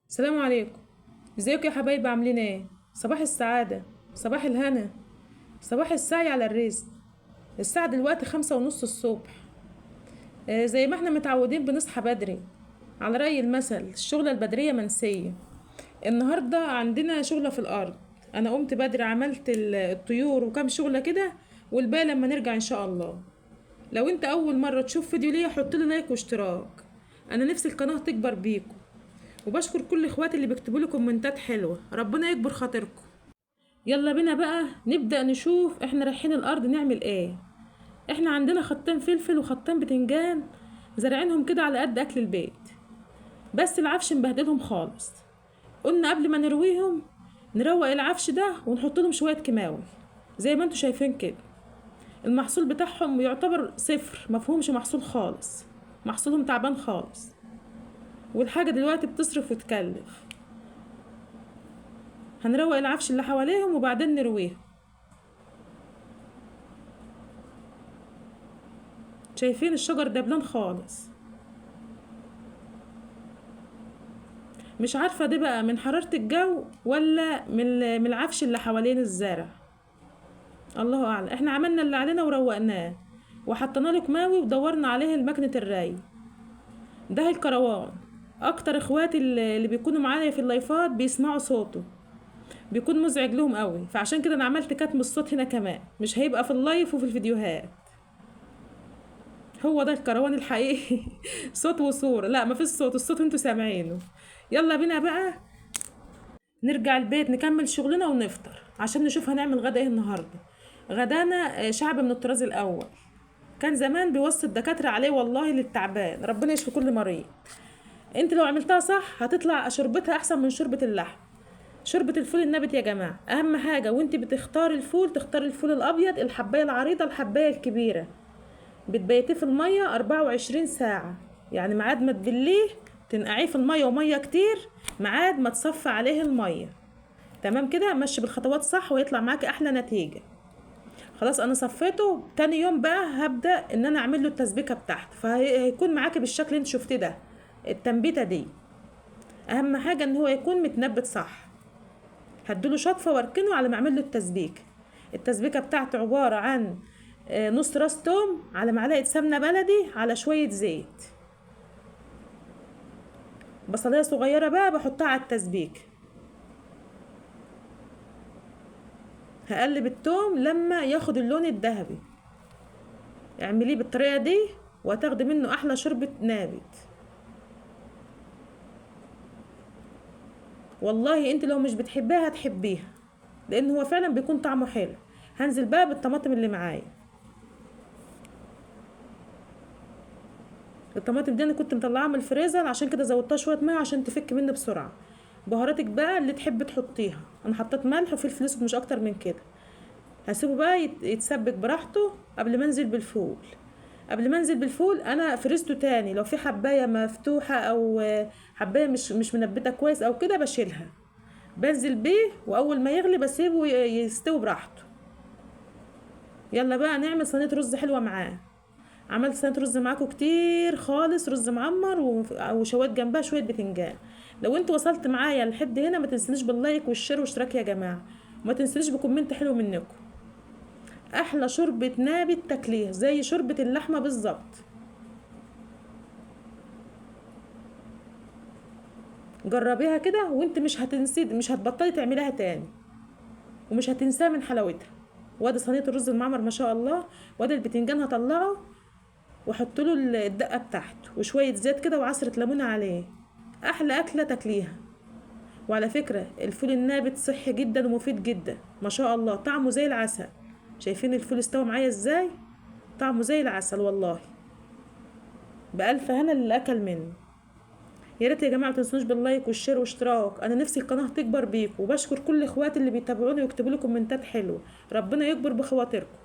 السلام عليكم. ازيكم يا حبايبي؟ عاملين ايه؟ صباح السعادة، صباح الهنا، صباح السعي على الرزق. الساعة دلوقتي 5:30 الصبح. زي ما احنا متعودين بنصحى بدري. على رأي المثل الشغلة البدرية منسية. النهاردة عندنا شغلة في الأرض. أنا قمت بدري، عملت الطيور وكام شغلة كده، والباقي لما نرجع إن شاء الله. لو انت أول مرة تشوف فيديو ليا حط لي لايك واشتراك. أنا نفسي القناة تكبر بيكم، وبشكر كل اخواتي اللي بيكتبوا لي كومنتات حلوه، ربنا يكبر خاطركم. يلا بينا بقى نبدأ نشوف احنا رايحين الارض نعمل ايه. احنا عندنا خطين فلفل وخطين بتنجان، زارعينهم كده على قد اكل البيت، بس العفش مبهدلهم خالص. قلنا قبل ما نرويهم نروق العفش ده ونحط لهم شويه كيماوي زي ما انتوا شايفين كده. المحصول بتاعهم يعتبر صفر، مفهومش محصول خالص، محصولهم تعبان خالص، والحاجه دلوقتي بتصرف وتكلف. هنروق العفش اللي حواليهم وبعدين نرويهم. شايفين الشجر دبلان خالص. مش عارفة دي بقى من حرارة الجو ولا من العفش اللي حوالين الزارع، الله اعلم. احنا عملنا اللي علينا وروقناه وحطينا له كماوي ودورنا عليه المكنة الري. ده الكروان. اكتر اخواتي اللي بيكونوا معايا في اللايفات بيسمعوا صوته، بيكون مزعج لهم قوي، فعشان كده انا عملت كتم الصوت هنا كمان، مش هيبقى في اللايف وفي الفيديوهات. هو ده الكروان الحقيقي. صوت وصورة، لا مفيش صوت، الصوت انتوا سامعينه. يلا بينا بقى نرجع البيت نكمل شغلنا ونفطر عشان نشوف هنعمل غدا ايه النهارده. غدانا شعب من الطراز الاول. كان زمان بيوصي الدكاتره عليه والله للتعبان، ربنا يشفي كل مريض. انت لو عملتها صح هتطلع شوربتها احسن من شوربه اللحم. شوربه الفول النبت يا جماعه اهم حاجه، وانت بتختار الفول تختار الفول الابيض، الحبايه العريضه الحبايه الكبيره. بتبيتيه في الميه 24 ساعه، يعني ميعاد ما تبليه تنقعيه في الميه وميه كتير، ميعاد ما تصفى عليه الميه. تمام كده، مشي بالخطوات صح ويطلع معاكي احلى نتيجه. خلاص انا صفيته، تاني يوم بقى هبدا ان انا اعمل له التسبيكه بتاعته، فهيكون معاكي بالشكل اللي انت شفتيه ده. التنبيته دي اهم حاجه ان هو يكون متنبت صح. هديله شطفه واركنه على ما اعمل له التسبيكه. التسبيكه بتاعته عباره عن نص راس توم على معلقه سمنه بلدي على شويه زيت. بصلايه صغيره بقى بحطها على التسبيكه. هقلب التوم لما ياخد اللون الذهبي. اعمليه بالطريقه دي وهتاخدي منه احلى شوربه نابت. والله انت لو مش بتحبيها هتحبيها، لان هو فعلا بيكون طعمه حلو. هنزل بقى بالطماطم اللي معايا. الطماطم دي انا كنت مطلعاها من الفريزر، عشان كده زودتها شويه ميه عشان تفك مني بسرعه. بهاراتك بقى اللي تحب تحطيها، انا حطيت ملح وفلفل اسود مش اكتر من كده. هسيبه بقى يتسبك براحته قبل ما انزل بالفول. قبل ما انزل بالفول انا فرزته تاني، لو في حبايه مفتوحه او حبايه مش منبته كويس او كده بشيلها. بنزل بيه واول ما يغلي بسيبه يستوي براحته. يلا بقى نعمل صينيه رز حلوه معاه. عملت صينيه رز معاكم كتير خالص، رز معمر وشويت جنبها شويه بتنجان. لو انت وصلت معايا لحد هنا ما تنسنيش باللايك والشير واشتراك يا جماعه، وما تنسنيش بكومنت حلو منكم. احلى شوربه نابت تاكليها زي شوربه اللحمه بالظبط. جربيها كده وانت مش هتنسي، مش هتبطلي تعمليها تاني، ومش هتنساها من حلاوتها. وادي صينيه الرز المعمر ما شاء الله، وادي البتنجان هطلعه واحط له الدقه بتاعته وشويه زيت كده وعصره ليمونه عليه. احلى اكله تاكليها. وعلى فكره الفول النابت صحي جدا ومفيد جدا ما شاء الله، طعمه زي العسل. شايفين الفول استوى معايا ازاي؟ طعمه زي العسل والله. بألف هنا اللي اكل منه. يا ريت يا جماعه ما تنسوش باللايك والشير واشتراك، انا نفسي القناه تكبر بيكم، وبشكر كل اخواتي اللي بيتابعوني ويكتبوا لي كومنتات حلوه، ربنا يكبر بخواطركم.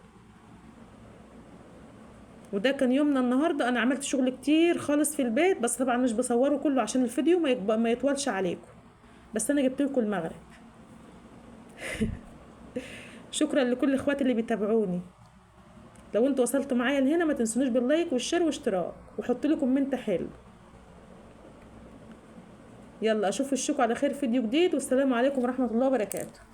وده كان يومنا النهارده. انا عملت شغل كتير خالص في البيت، بس طبعا مش بصوره كله عشان الفيديو ما يطولش عليكم، بس انا جبت لكم المغرب. شكرا لكل اخواتي اللي بيتابعوني. لو انتوا وصلتوا معايا لهنا ما تنسونوش باللايك والشير واشتراك، وحطوا لي كومنت حلو. يلا اشوف الشكو على خير، فيديو جديد، والسلام عليكم ورحمة الله وبركاته.